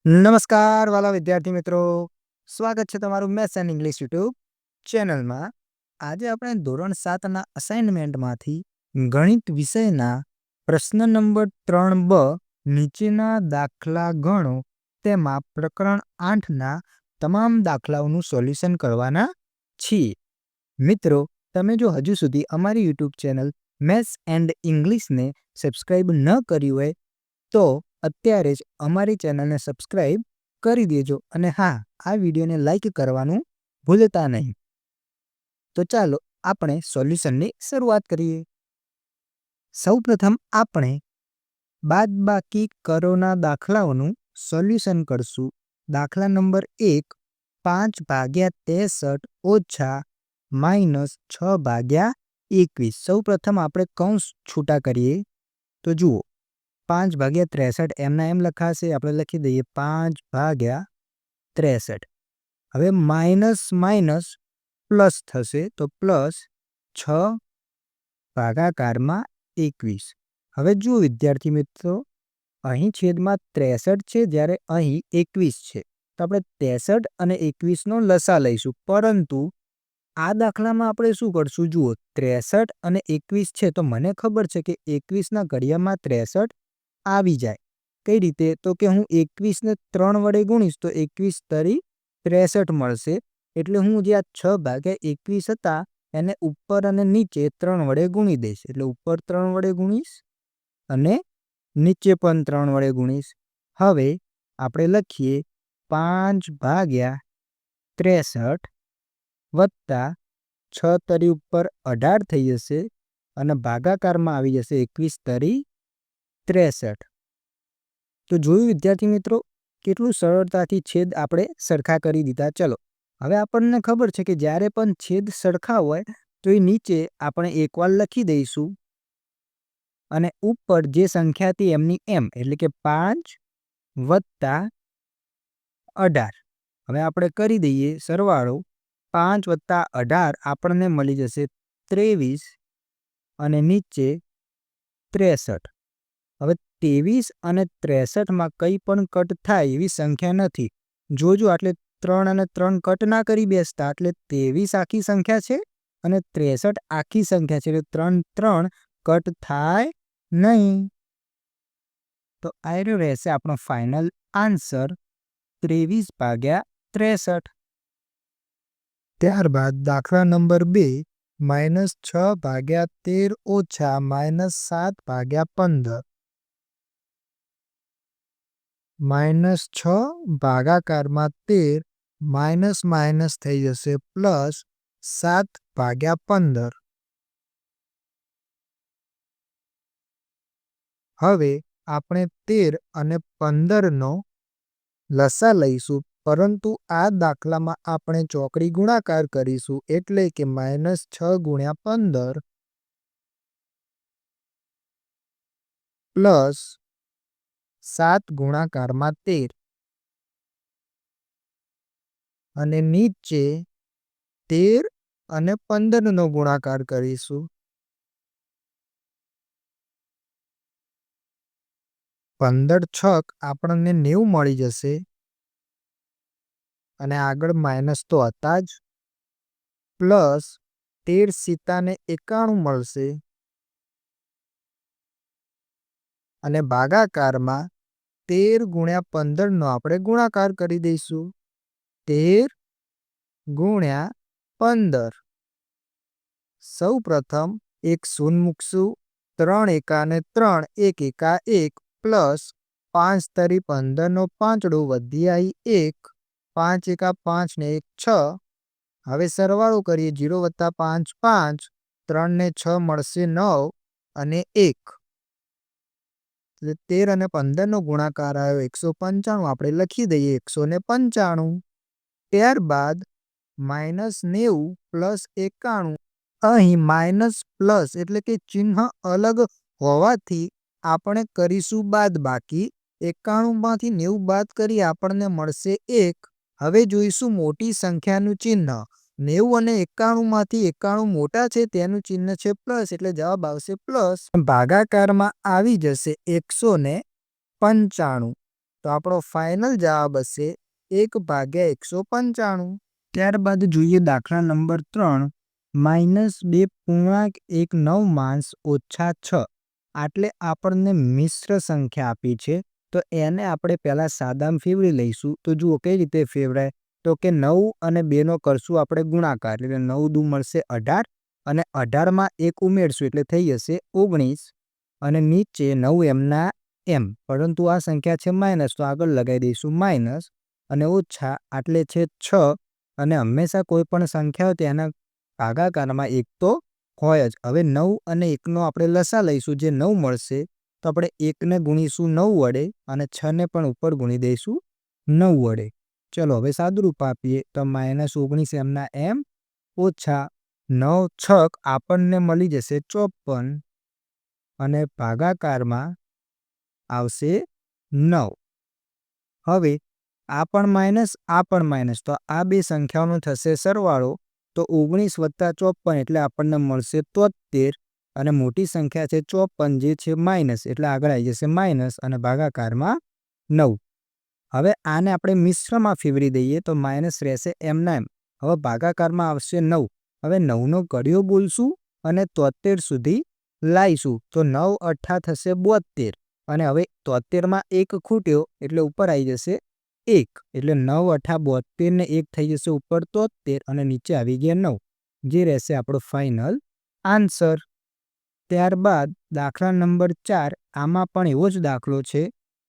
નમસ્કાર વાલા વિદ્યાર્થી મિત્રો, સ્વાગત છે તમારું મેથ્સ એન્ડ ઇંગ્લિશ યુટ્યુબ ચેનલમાં. આજે આપણે ધોરણ 7ના અસાઇનમેન્ટમાંથી ગણિત વિષયના પ્રશ્ન નંબર 3 બ નીચેના દાખલા ગણો તેમાં પ્રકરણ 8ના તમામ દાખલાઓનું સોલ્યુશન કરવાના છીએ. મિત્રો, તમે જો હજુ સુધી અમારી યુટ્યુબ ચેનલ મેથ્સ એન્ડ ઇંગ્લિશને સબસ્ક્રાઇબ ન કરી હોય તો અત્યારે જ અમારી ચેનલને સબસ્ક્રાઇબ કરી દેજો અને હા, આ વિડીયોને લાઈક કરવાનું ભૂલતા નહીં. તો ચાલો આપણે સોલ્યુશનની શરૂઆત કરીએ. સૌપ્રથમ આપણે બાદબાકી કરોના દાખલાઓનું સોલ્યુશન કરશું. દાખલા નંબર 1, 5/63 ઓછા -6/21. સૌપ્રથમ આપણે કૌંસ છૂટા કરીએ. તો જુઓ, 5/63 એમના એમ લખાશે. આપણે લખી દઈએ 5/63. હવે માઇનસ માઇનસ પ્લસ થશે તો પ્લસ 6/21. હવે જુઓ વિદ્યાર્થી મિત્રો, અહીં છેદમાં 63 છે જ્યારે અહીં 21 છે. તો આપણે 63 અને 21નો લસા લઈશું, પરંતુ આ દાખલામાં આપણે શું કરશું? જુઓ, 63 અને 21 છે તો મને ખબર છે કે 21ના ઘડિયામાં 63 આવી જાય. કઈ રીતે? તો કે હું 21ને 3 વડે ગુણીશ તો 21 તરી 63 મળશે. એટલે હું જે આ 6/21 હતા એને ઉપર અને નીચે 3 વડે ગુણી દઈશ. એટલે ઉપર 3 વડે ગુણીશ અને નીચે પણ 3 વડે ગુણીશ. હવે આપણે લખીએ 5/63 વત્તા 6 તરી ઉપર 18 થઈ જશે અને ભાગાકારમાં આવી જશે 21 તરી 63. તો જોયું વિદ્યાર્થી મિત્રો, કેટલું સરળતાથી છેદ આપણે સરખા કરી દીધા. ચલો, હવે આપણને ખબર છે કે જ્યારે પણ છેદ સરખા હોય તો એ નીચે આપણે એકવાર લખી દઈશું અને ઉપર જે સંખ્યા હતી એમની એમ, એટલે કે 5 વત્તા 18. હવે આપણે કરી દઈએ સરવાળો. 5 વત્તા 18 આપણને મળી જશે 23 અને નીચે 63. હવે 23 અને 63માં કંઈ પણ કટ થાય એવી સંખ્યા નથી. જોજો, એટલે 3 અને 3 કટ ના કરી બેસતા, એટલે 23 આખી સંખ્યા છે અને 63 આખી સંખ્યા છે, એટલે 3 3 કટ થાય નહીં. તો આ રહેશે આપણો ફાઇનલ આન્સર 23/63. ત્યારબાદ દાખલા નંબર 2, -6/13 ઓછા -7/15. -6 ભાગાકારમાં 13 માઇનસ માઇનસ થઈ જશે પ્લસ 7/15. હવે આપણે 13 અને 15નો લસા લઈશું, પરંતુ આ દાખલામાં આપણે ચોકડી ગુણાકાર કરીશું, એટલે કે -6 × 15 પ્લસ 7 ગુણાકારમાં 13 અને નીચે 13 અને 15નો ગુણાકાર કરીશું. 15 છક આપણને 90 મળી જશે અને આગળ માઇનસ તો હતા જ, પ્લસ 13 સીતાને 91 મળશે અને ભાગાકારમાં 13 × 15નો આપણે ગુણાકાર કરી દઈશું. 13 × 15. સૌ પ્રથમ એક શૂન્ય મૂકશું. 3 એકા ને 3, 1 એકા 1 પ્લસ 5 તરી 15નો પાંચડો વધી આવી 1, 5 એકા 5 ને 1 6. હવે સરવાળો કરીએ. 0 વત્તા 5 5, 3 ને 6 મળશે 9 અને 1. એટલે 13 અને 15નો ગુણાકાર આવ્યો 195. આપણે લખી દઈએ 195. ત્યારબાદ -90 પ્લસ 91. અહીં માઇનસ પ્લસ એટલે કે ચિહ્ન અલગ હોવાથી આપણે કરીશું બાદબાકી. 91માંથી 90 બાદ કરી આપણને મળશે 1. હવે જોઈશું મોટી સંખ્યાનું ચિહ્ન. 90 અને 91માંથી 91 મોટા છે, તેનું ચિહ્ન છે પ્લસ, એટલે જવાબ આવશે પ્લસ. ભાગાકારમાં આવી જશે 195. તો આપણો ફાઇનલ જવાબ હશે 1/195. ત્યારબાદ જોઈએ દાખલા નંબર 3 -2.19 આટલે આપણને મિશ્ર સંખ્યા આપી છે. તો એને આપણે પહેલાં સાદામાં ફેરવી લઈશું. તો જુઓ કઈ રીતે ફેરવાય, તો કે 9 અને 2નો કરશું આપણે ગુણાકાર, એટલે 9 દુ મળશે 18 અને 18માં 1 ઉમેરશું એટલે થઈ જશે 19 અને નીચે 9 એમના એમ, પરંતુ આ સંખ્યા છે માઇનસ તો આગળ લગાવી દઈશું માઇનસ અને ઓછા આટલે છે 6 અને હંમેશા કોઈ પણ સંખ્યા હોય તેના ભાગાકારમાં 1 તો હોય જ. હવે 9 અને 1નો આપણે લસા લઈશું જે 9 મળશે, તો આપણે 1ને ગુણીશું 9 વડે અને 6ને પણ ઉપર ગુણી દઈશું 9 વડે. ચલો હવે સાદુરૂપ આપીએ તો -19 એમના એમ ઓછા 9 છક આપણને મળી જશે 54 અને ભાગાકારમાં આવશે 9. હવે આ પણ માઇનસ તો આ બે સંખ્યાઓનો થશે સરવાળો, તો 19 + 54 એટલે આપણને મળશે 73 અને મોટી સંખ્યા છે 54 જે છે માઇનસ એટલે આગળ આવી જશે માઇનસ અને ભાગાકારમાં 9. હવે આને આપણે મિશ્રમાં ફેરવી દઈએ તો માઇનસ રહેશે એમના એમ. હવે ભાગાકારમાં આવશે 9. હવે 9નો ઘડિયો બોલશું અને 73 સુધી લાવીશું તો 9 અઠ્ઠા થશે 72 અને હવે 73માં 1 ખૂટ્યો એટલે ઉપર આવી જશે 1 એટલે 9 અઠ્ઠા 72 ને 1 થઈ જશે ઉપર 73 અને નીચે આવી ગયા 9, જે રહેશે આપણો ફાઇનલ આન્સર. ત્યારબાદ દાખલા નંબર 4 આમાં પણ એવો જ દાખલો છે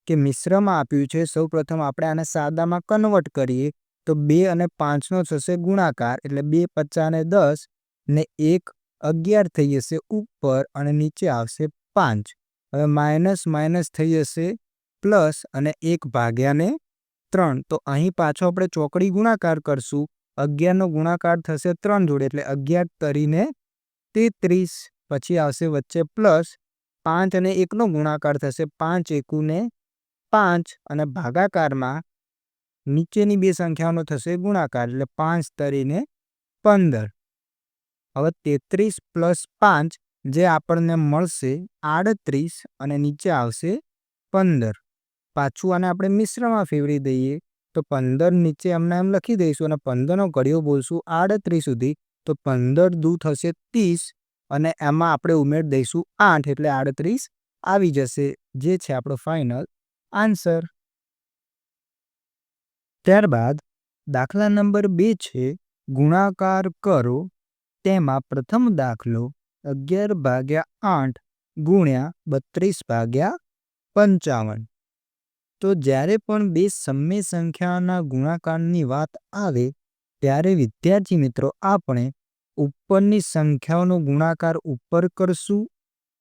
કે મિશ્રમાં આપ્યું છે. સૌપ્રથમ આપણે આને સાદામાં કન્વર્ટ કરીએ તો 2 અને 5નો થશે ગુણાકાર એટલે 2 × 5 = 10 ને 1 11 થઈ જશે ઉપર અને નીચે આવશે 5. હવે માઇનસ થઈ જશે પ્લસ અને 1/3. તો અહીં પાછો આપણે ચોકડી ગુણાકાર કરશું. 11નો ગુણાકાર થશે 3 જોડે એટલે 11 તરીને 33. પછી આવશે વચ્ચે પ્લસ 5 અને 1નો ગુણાકાર થશે 5 એકુને 5 અને ભાગાકારમાં નીચેની બે સંખ્યાઓનો થશે ગુણાકાર એટલે 5 તરીને 15. હવે 33 + 5 જે આપણને મળશે 38 અને નીચે આવશે 15. પાછું આને આપણે મિશ્રમાં ફેરવી દઈએ તો 15 નીચે એમના એમ લખી દઈશું અને 15નો ઘડિયો બોલશું 38 સુધી તો 15 દુ થશે 30 અને એમાં આપણે ઉમેરી દઈશું 8 એટલે 38 આવી જશે, જે છે આપણો ફાઇનલ આન્સર. ત્યારબાદ દાખલા નંબર 2 છે ગુણાકાર કરો. તેમાં પ્રથમ દાખલો 11/8 ગુણ્યા 32/55. તો જ્યારે પણ બે સમય સંખ્યાના ગુણાકારની વાત આવે ત્યારે વિદ્યાર્થી મિત્રો આપણે ઉપરની સંખ્યાઓનો ગુણાકાર ઉપર કરશું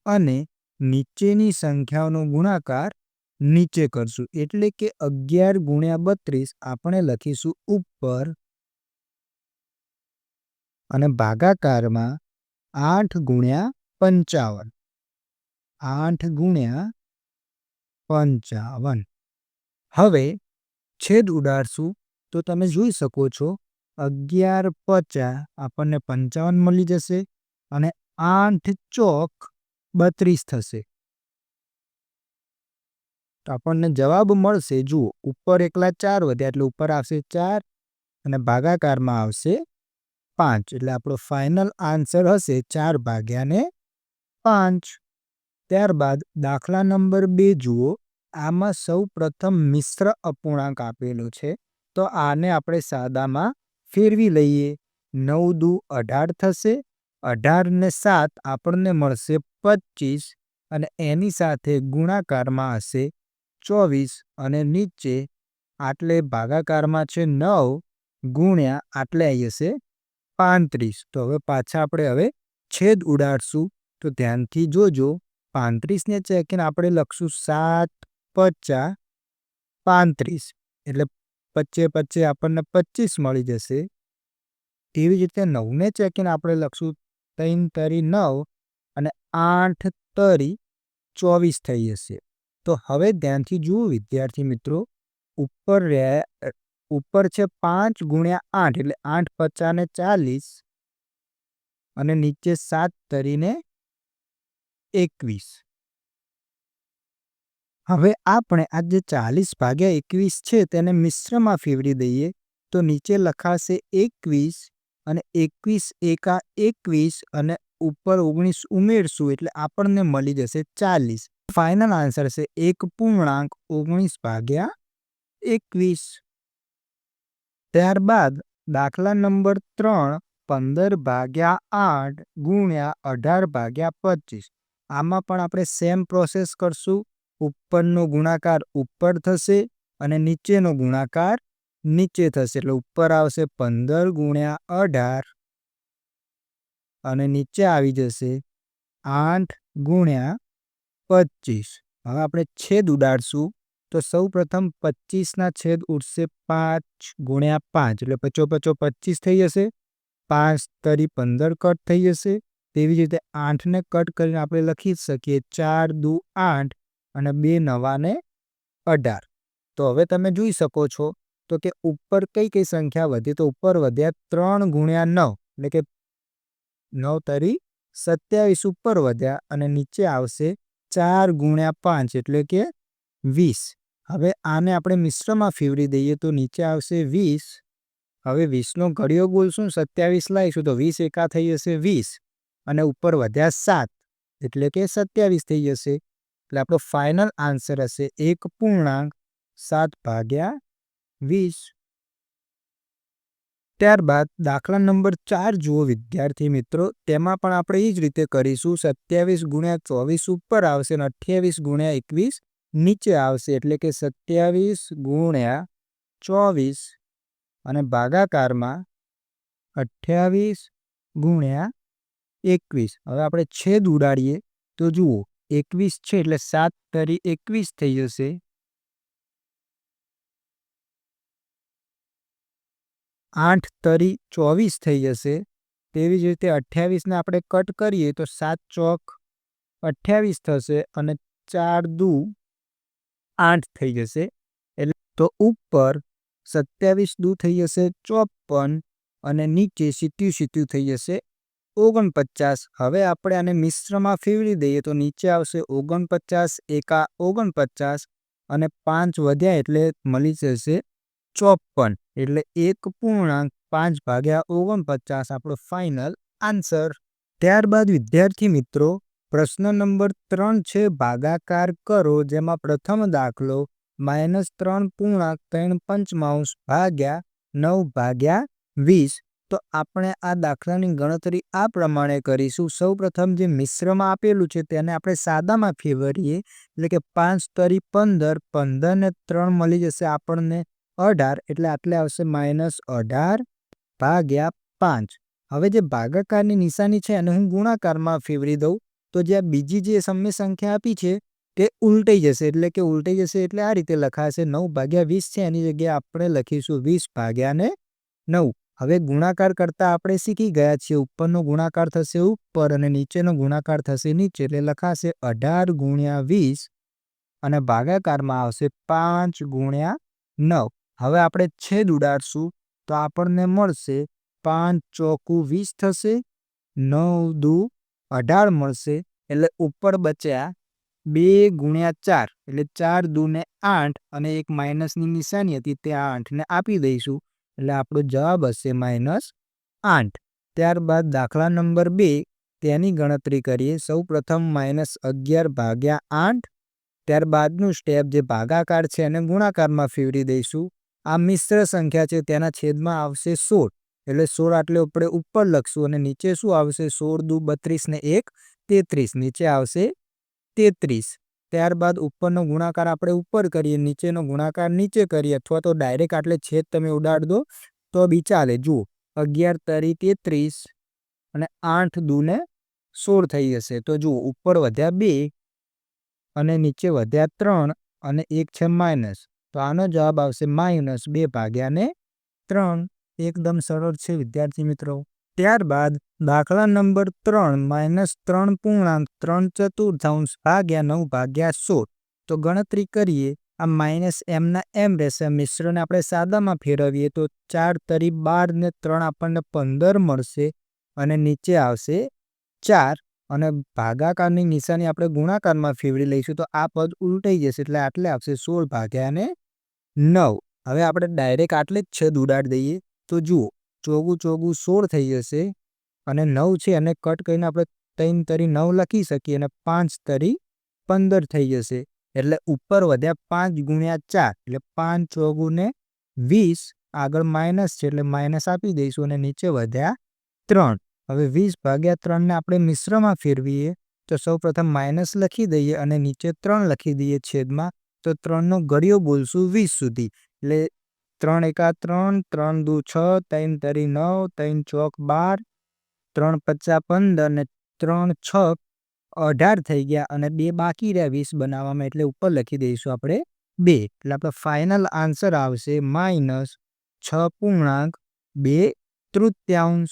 અને નીચેની સંખ્યાઓનો ગુણાકાર નીચે કરશું. એટલે કે 11 × 32 આપણે લખીશું ઉપર અને ભાગાકારમાં 8 × 55. 8 × 55. હવે છેદ ઉડાડશું તો તમે જોઈ શકો છો 11 × 50 આપણને 55 મળી જશે અને 8 ચોક 32 થશે. તો આપણને જવાબ મળશે, જુઓ ઉપર એકલા 4 વધ્યા એટલે ઉપર આવશે 4 અને ભાગાકારમાં આવશે 5 એટલે આપણો ફાઇનલ આન્સર હશે 4/5. ત્યારબાદ દાખલા નંબર 2 જુઓ. આમાં સૌ પ્રથમ મિશ્ર અપૂર્ણાંક આપેલો છે તો આને આપણે સાદામાં ફેરવી લઈએ. 9 દુ 18 થશે, 18 ને 7 આપણને મળશે 25 અને એની સાથે ગુણાકારમાં હશે 24 અને નીચે આટલે ભાગાકારમાં છે 9 ગુણ્યા આટલે આવી જશે 35. તો હવે પાછા આપણે હવે છેદ ઉડાડશું તો ધ્યાનથી જોજો. 35ને ચેકીને આપણે લખશું 7 × 50 = 35 એટલે 25 આપણને 25 મળી જશે. તેવી જ રીતે 9ને ચેકીને આપણે લખશું 3 તરી 9 અને 8 તરી 24 થઈ જશે. તો હવે ધ્યાનથી જુઓ વિદ્યાર્થી મિત્રો, ઉપર છે 5 × 8 એટલે 8 × 50 = 40 અને નીચે 7 તરીને 21. હવે આપણે આ જે 40/21 છે તેને મિશ્રમાં ફેરવી દઈએ તો નીચે લખાશે 21 અને 21 એકા 21 અને ઉપર 19 ઉમેરશું એટલે આપણને મળી જશે 40. ફાઇનલ આન્સર છે 1.19/21. ત્યારબાદ દાખલા નંબર 3 15/8 ગુણ્યા 18/25. આમાં પણ આપણે સેમ પ્રોસેસ કરશું. ઉપરનો ગુણાકાર ઉપર થશે અને નીચેનો ગુણાકાર નીચે થશે એટલે ઉપર આવશે 15 ગુણ્યા 18 અને નીચે આવી જશે 8 ગુણ્યા 25. હવે આપણે છેદ ઉડાડશું તો સૌ પ્રથમ 25 છેદ ઉડશે 5 ગુણ્યા 5 એટલે 55 25 થઈ જશે. 5 તરી 15 કટ થઈ જશે. તેવી જ રીતે 8 ને કટ કરીને આપણે લખી શકીએ 4 દુ 8 અને 2 નવાને 18. તો હવે તમે જોઈ શકો છો તો કે ઉપર કઈ સંખ્યા વધી તો ઉપર વધ્યા 3 ગુણ્યા 9 એટલે કે 9 તરી 27 ઉપર વધ્યા અને નીચે આવશે 4 ગુણ્યા 5 એટલે કે 20. હવે આને આપણે મિશ્રમાં ફેરવી દઈએ તો નીચે આવશે 20. હવે 20નો ઘડિયો બોલશું 27 લાવીશું તો 20 એકા થઈ જશે 20 અને ઉપર વધ્યા 7 એટલે કે 27 થઈ જશે. એટલે આપણો ફાઇનલ આન્સર હશે 1.7/20. ત્યારબાદ દાખલા નંબર 4 જુઓ વિદ્યાર્થી મિત્રો. તેમાં પણ આપણે એ જ રીતે કરીશું. 27 ગુણ્યા 24 ઉપર આવશે અને 28 ગુણ્યા 21 નીચે આવશે એટલે કે 27 ગુણ્યા 24 અને ભાગાકારમાં 28 ગુણ્યા 21. હવે આપણે છેદ ઉડાડીએ તો જુઓ 21 છે એટલે 7 તરી 21 થઈ જશે. 8 તરી 24 થઈ જશે. તેવી જ રીતે 28 ને આપણે કટ કરીએ તો 7 ચોક 28 થશે અને 4 દુ 8 થઈ જશે. એટલે તો ઉપર 27 દુ થઈ જશે 54 અને નીચે સીધું થઈ જશે 49. હવે આપણે આને મિશ્રમાં ફેરવી દઈએ તો નીચે આવશે 49 એકા 49 અને 5 વધ્યા એટલે મળી જશે 54 એટલે 1.5/49 આપણો ફાઇનલ આન્સર. ત્યારબાદ વિદ્યાર્થી મિત્રો પ્રશ્ન નંબર 3 છે ભાગાકાર કરો. જેમાં પ્રથમ દાખલો -3.3 ભાગ્યા 9/20. તો આપણે આ દાખલાની ગણતરી આ પ્રમાણે કરીશું. સૌ પ્રથમ જે મિશ્રમાં આપેલું છે તેને આપણે સાદામાં ફેરવીએ એટલે કે 5 તરી 15 15 ને 3 મળી જશે આપણને 18 એટલે આટલે આવશે -18/5. હવે જે ભાગાકારની નિશાની છે અને હું ગુણાકારમાં ફેરવી દઉં તો જે બીજી જે સમય સંખ્યા આપી છે તે ઉલટાઈ જશે એટલે આ રીતે લખાશે 9/20 છે એની જગ્યાએ આપણે લખીશું 20/9. હવે ગુણાકાર કરતા આપણે શીખી ગયા છીએ. ઉપરનો ગુણાકાર થશે ઉપર અને નીચેનો ગુણાકાર થશે નીચે એટલે લખાશે 18 ગુણ્યા 20 અને ભાગાકારમાં આવશે 5 ગુણ્યા 9. હવે આપણે છેદ ઉડાડશું તો આપણને મળશે 5 ચોકુ 20 થશે 9 દુ 18 મળશે એટલે ઉપર બચ્યા 2 ગુણ્યા 4 એટલે 4 દુ ને 8 અને એક માઇનસની નિશાની હતી તે 8 ને આપી દઈશું એટલે આપણો જવાબ હશે -8. ત્યારબાદ દાખલા નંબર 2 તેની ગણતરી કરીએ. સૌ પ્રથમ -11/8. ત્યારબાદનું સ્ટેપ જે ભાગાકાર છે એને ગુણાકારમાં ફેરવી દઈશું. આ મિશ્ર સંખ્યા છે તેના છેદમાં આવશે 16 એટલે 16 આટલે આપણે ઉપર લખશું અને નીચે શું આવશે 16 દુ 32 ને 1 33 નીચે આવશે 33. ત્યારબાદ ઉપરનો ગુણાકાર આપણે ઉપર કરીએ નીચેનો ગુણાકાર નીચે કરીએ અથવા તો ડાયરેક્ટ આટલે છેદ તમે ઉડાડી દો તો બી ચાલે. જુઓ 11 તરી 33 અને 8 દુ ને 16 થઈ જશે. તો જુઓ ઉપર વધ્યા 2 અને નીચે વધ્યા 3 અને 1 છે માઇનસ તો આનો જવાબ આવશે -2/3. એકદમ સરળ છે વિદ્યાર્થી મિત્રો. ત્યારબાદ દાખલા નંબર 3 -3.3 ભાગ્યા 9/16. તો ગણતરી કરીએ. આ માઇનસ એમના એમ રહેશે. મિશ્રને આપણે સાદામાં ફેરવીએ તો 4 તરી 12 ને 3 આપણને 15 મળશે અને નીચે આવશે 4 અને ભાગાકારની નિશાની આપણે ગુણાકારમાં ફેરવી લઈશું તો આ પદ ઉલટાઈ જશે એટલે આટલે આવશે 16 ભાગ્યા અને 9. હવે આપણે ડાયરેક્ટ આટલે જ છેદ ઉડાડી દઈએ તો જુઓ ચોગું ચોગું 16 થઈ જશે અને 9 છે અને કટ કરીને આપણે 3 તરી 9 લખી શકીએ અને 5 તરી 15 થઈ જશે. એટલે ઉપર વધ્યા 5 ગુણ્યા 4 એટલે 5 ચોગું ને 20 આગળ માઇનસ છે એટલે માઇનસ આપી દઈશું અને નીચે વધ્યા 3. હવે 20 ભાગ્યા 3 ને આપણે મિશ્રમાં ફેરવીએ તો સૌપ્રથમ માઇનસ લખી દઈએ અને નીચે 3 લખી દઈએ છેદમાં તો 3નો ઘડિયો બોલશું 20 સુધી એટલે 3 એકા 3 3 દુ 6 3 તરી 9 3 ચોક 12 3 પચ્ચા 15 ને 3 6 18 થઈ ગયા અને 2 બાકી રહ્યા 20 બનાવવામાં એટલે ઉપર લખી દઈશું આપણે 2 એટલે આપણો ફાઇનલ આન્સર આવશે -6.2/3.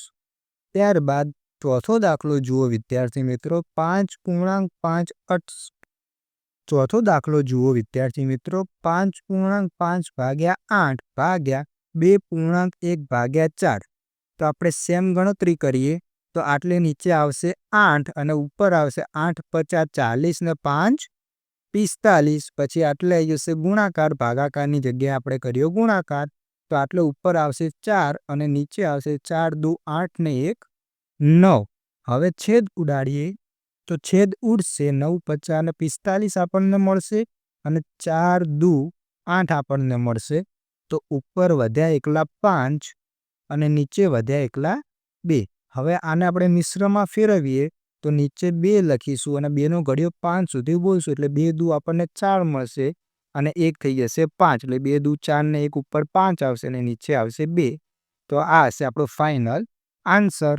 ત્યારબાદ ચોથો દાખલો જુઓ વિદ્યાર્થી મિત્રો 5.5 ચોથો દાખલો જુઓ વિદ્યાર્થી મિત્રો 5.5 ભાગ્યા 8 ભાગ્યા 2.1/4. તો આપણે સેમ ગણતરી કરીએ તો આટલે નીચે આવશે 8 અને ઉપર આવશે 8 50 40 ને 5 45. પછી આટલે આવી જશે ગુણાકાર ભાગાકારની જગ્યાએ આપણે કર્યો ગુણાકાર તો આટલે ઉપર આવશે 4 અને નીચે આવશે 4 દુ 8 ને 1 9. હવે છેદ ઉડાડીએ તો છેદ ઉડશે 9 50 અને 45 આપણને મળશે અને 4 દુ 8 આપણને મળશે. તો ઉપર વધ્યા એકલા 5 અને નીચે વધ્યા એકલા 2. હવે આને આપણે મિશ્રમાં ફેરવીએ તો નીચે 2 લખીશું અને 2નો ઘડિયો 5 સુધી બોલશું એટલે 2 દુ આપણને 4 મળશે અને 1 થઈ જશે 5 એટલે 2 દુ 4 ને 1 ઉપર 5 આવશે અને નીચે આવશે 2. તો આ હશે આપણો ફાઇનલ આન્સર.